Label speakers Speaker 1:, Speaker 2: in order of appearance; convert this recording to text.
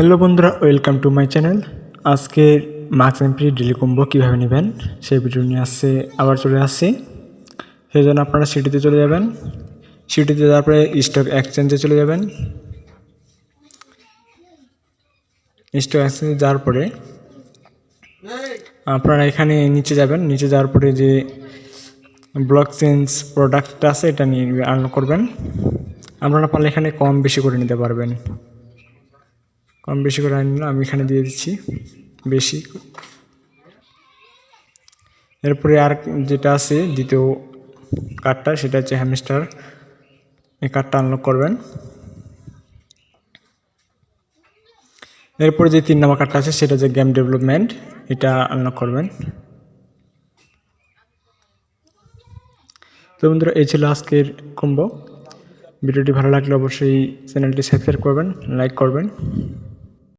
Speaker 1: Hello বন্ধুরা, welcome to my channel. আজকে marks MP daily combo কীভাবে নেবেন সেই ভিডিও নিয়ে আবার চলে আসছি। সেই জন্য আপনারা সিটিতে চলে যাবেন। সিটিতে যাওয়ার পরে স্টক এক্সচেঞ্জে চলে যাবেন। স্টক এক্সচেঞ্জে যাওয়ার পরে আপনারা এখানে নিচে যাবেন। নিচে যাওয়ার পরে যে ব্লক চেঞ্জ প্রোডাক্টটা আছে এটা নিয়ে আনলক করবেন। আপনারা পারলে এখানে কম বেশি করে নিতে পারবেন। কম বেশি করে আনলে আমি এখানে দিয়ে দিচ্ছি বেশি। এরপরে আর যেটা আছে দ্বিতীয় কার্ডটা, সেটা হচ্ছে হ্যামস্টার। এই কার্ডটা আনলক করবেন। এরপরে যে 3 নম্বর কার্ডটা আছে সেটা যে গেম ডেভেলপমেন্ট, এটা আনলক করবেন। তো বন্ধুরা, এই ছিল আজকের কম্বো। ভিডিওটি ভালো লাগলে অবশ্যই চ্যানেলটি সাবস্ক্রাইব করবেন, লাইক করবেন।